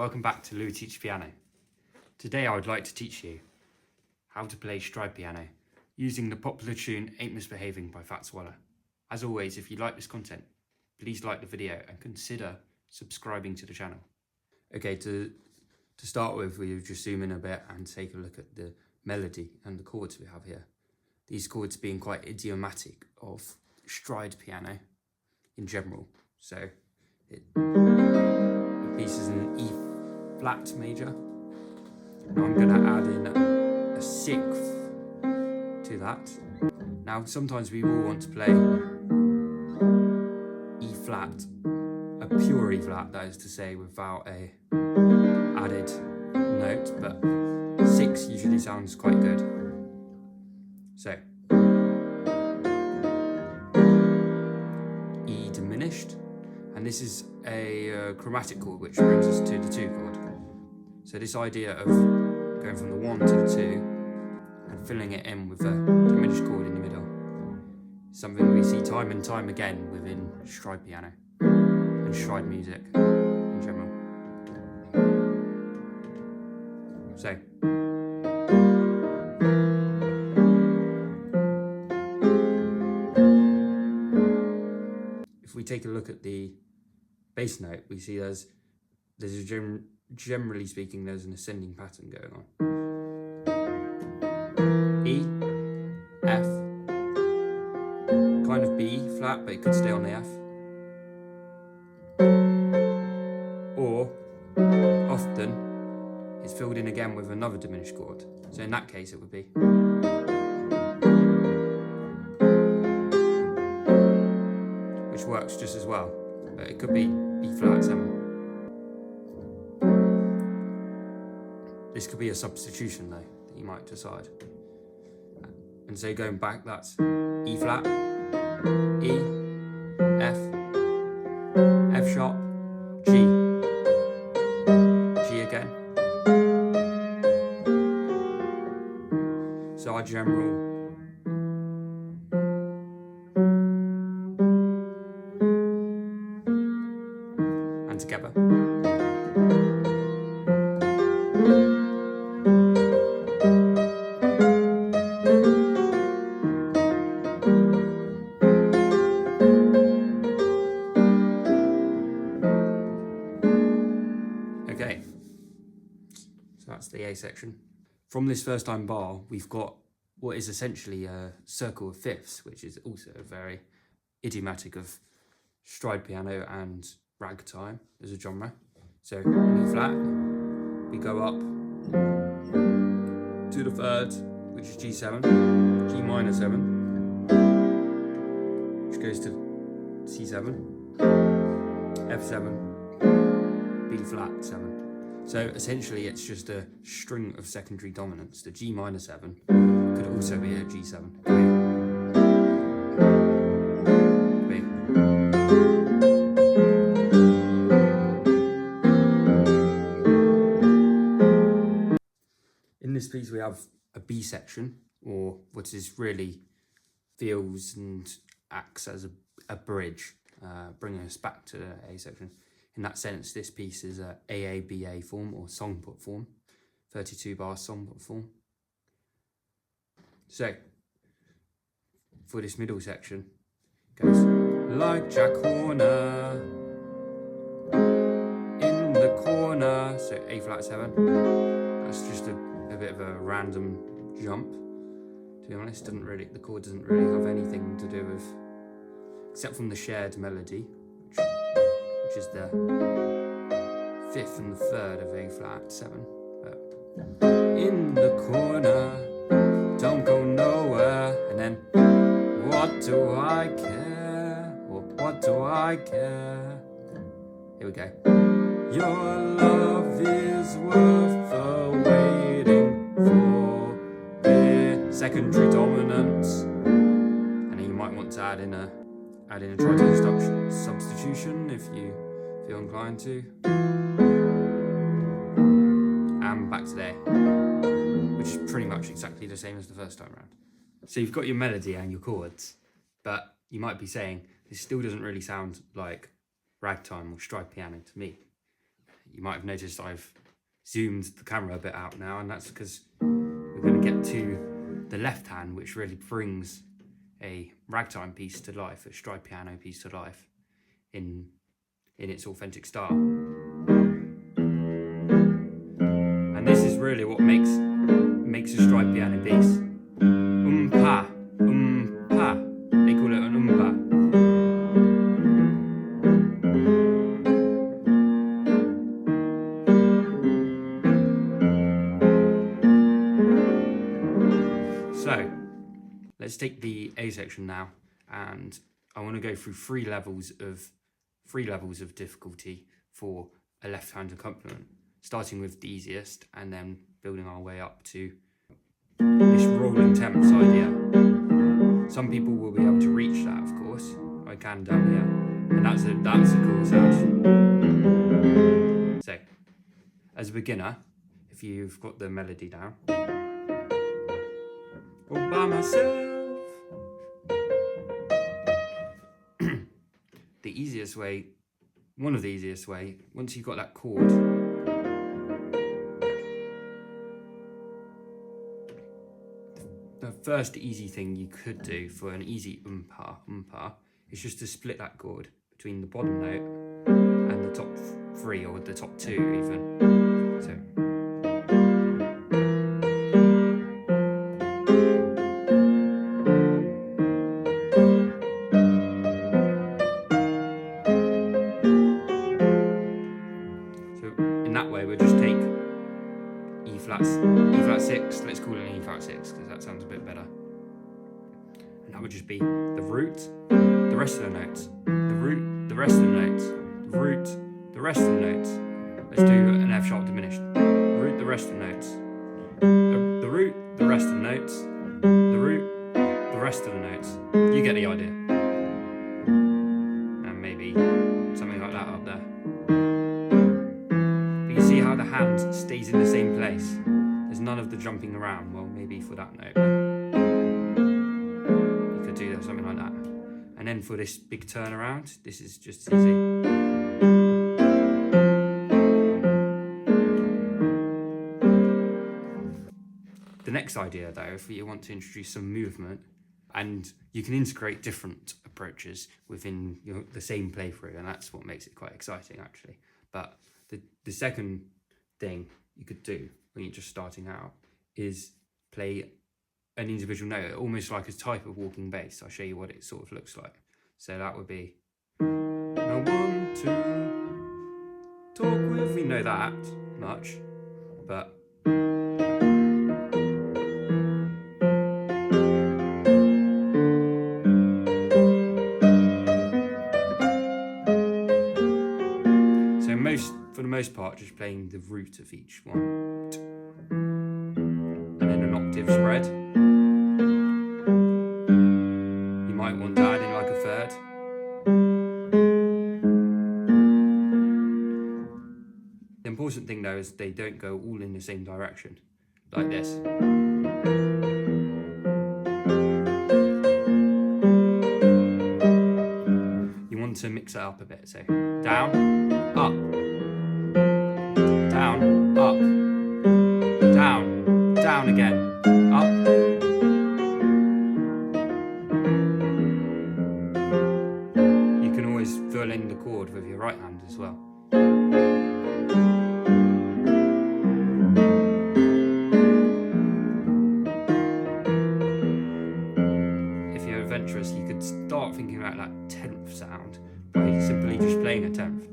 welcome back to Louis Teach Piano. Today I would like to teach you how to play stride piano using the popular tune Ain't Misbehaving by Fats Waller. As always, if you like this content, please like the video and consider subscribing to the channel. Okay, to start with, we'll just zoom in a bit and take a look at the melody and the chords we have here. These chords being quite idiomatic of stride piano in general. So the piece is an E flat major. Now I'm going to add in a sixth to that. Now sometimes we will want to play E flat, a pure E flat, that is to say, without a added note, but 6 usually sounds quite good. So E diminished, and this is a chromatic chord which brings us to the 2 chord. So this idea of going from the 1 to the 2 and filling it in with a diminished chord in the middle is something we see time and time again within stride piano and stride music in general. So if we take a look at the bass note, we see there's a generally speaking, there's an ascending pattern going on. E, F, kind of B flat, but it could stay on the F. Or, often, it's filled in again with another diminished chord. So in that case, it would be. Which works just as well, but it could be B flat 7. This could be a substitution though, that you might decide. And so going back, that's E flat, E, F, F sharp, G, G again. So our general and together. Okay, so that's the A section. From this first line bar, we've got what is essentially a circle of fifths, which is also very idiomatic of stride piano and ragtime as a genre. So in E flat, we go up to the third, which is G7, G minor 7, which goes to C7, F7, B flat 7. So essentially it's just a string of secondary dominants. The G minor 7 could also be a G7. In this piece we have a B section, or what is really feels and acts as a bridge, bringing us back to the A section. In that sense, this piece is a AABA form, or songbook form, 32 bar songbook form. So, for this middle section, it goes like Jack Horner in the corner. So A flat 7. That's just a bit of a random jump. To be honest, the chord doesn't really have anything to do with, except from the shared melody, which is the 5th and the 3rd of A flat 7. But in the corner, don't go nowhere, and then what do I care? Or what do I care? Here we go. Your love is worth the waiting for. The secondary dominants, and then you might want to add in a tritone substitution if you feel inclined to. And back to there, which is pretty much exactly the same as the first time around. So you've got your melody and your chords, but you might be saying, this still doesn't really sound like ragtime or stride piano to me. you might have noticed I've zoomed the camera a bit out now, and that's because we're going to get to the left hand, which really brings a ragtime piece to life, a stride piano piece to life in its authentic style. And this is really what makes a stride piano piece. Pa, pa. They call it an pa. So, let's take the A section now, and I want to go through three levels of difficulty for a left-hand accompaniment, starting with the easiest and then building our way up to this rolling temps idea. Some people will be able to reach that, of course. I can down here, and that's a cool sound. So, as a beginner, if you've got the melody down, all by myself. One of the easiest way, once you've got that chord, the first easy thing you could do for an easy umpa is just to split that chord between the bottom note and the top three, or the top two even. So. In that way, we'll just take E flat 6, let's call it an E flat 6 because that sounds a bit better. And that would just be the root, the rest of the notes, the root, the rest of the notes, the root, the rest of the notes. Let's do an F sharp diminished. Root, the rest of the notes. The root, the rest of the notes, the root, the rest of the notes. You get the idea. And maybe something like that up there. See how the hand stays in the same place. There's none of the jumping around. Well, maybe for that note, you could do something like that. And then for this big turnaround, this is just easy. The next idea, though, if you want to introduce some movement, and you can integrate different approaches within the same playthrough, and that's what makes it quite exciting, actually. But the second thing you could do when you're just starting out is play an individual note, almost like a type of walking bass. I'll show you what it sort of looks like. So that would be, I want to talk with, we know that much, but for the most part, just playing the root of each one, and then an octave spread. You might want to add in like a third. The important thing though is they don't go all in the same direction, like this. You want to mix it up a bit, so down, up. Down, up, down, down again, up. You can always fill in the chord with your right hand as well. If you're adventurous, you could start thinking about that 10th sound by simply just playing a 10th.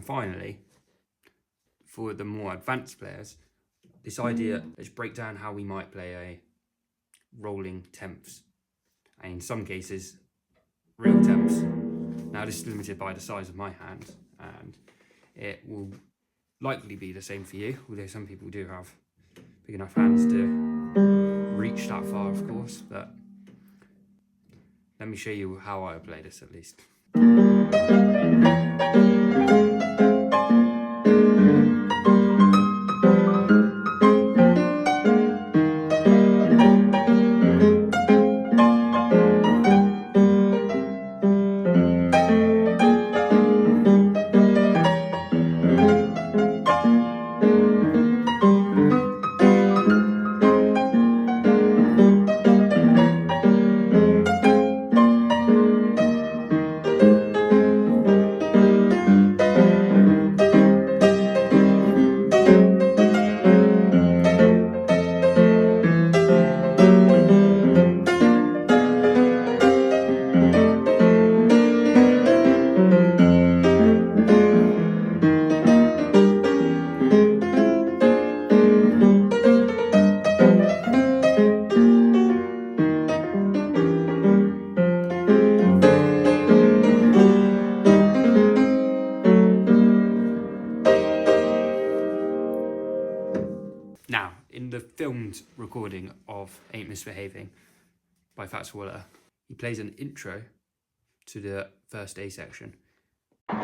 Finally, for the more advanced players, this idea, let's break down how we might play a rolling temps, and in some cases, real temps. Now this is limited by the size of my hand, and it will likely be the same for you, although some people do have big enough hands to reach that far, of course, but let me show you how I play this at least. Now, in the filmed recording of Ain't Misbehaving by Fats Waller, he plays an intro to the first A section. No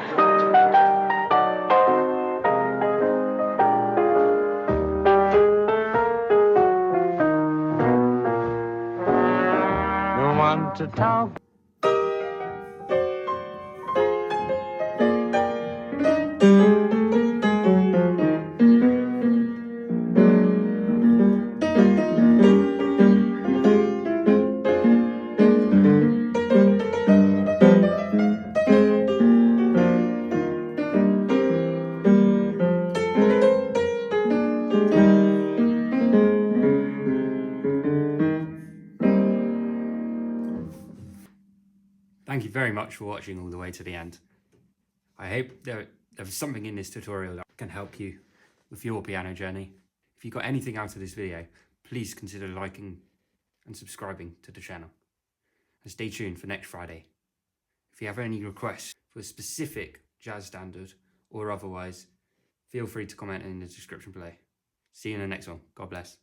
one to talk. Thank you very much for watching all the way to the end. I hope there was something in this tutorial that can help you with your piano journey. If you got anything out of this video, please consider liking and subscribing to the channel. And stay tuned for next Friday. If you have any requests for a specific jazz standard or otherwise, feel free to comment in the description below. See you in the next one. God bless.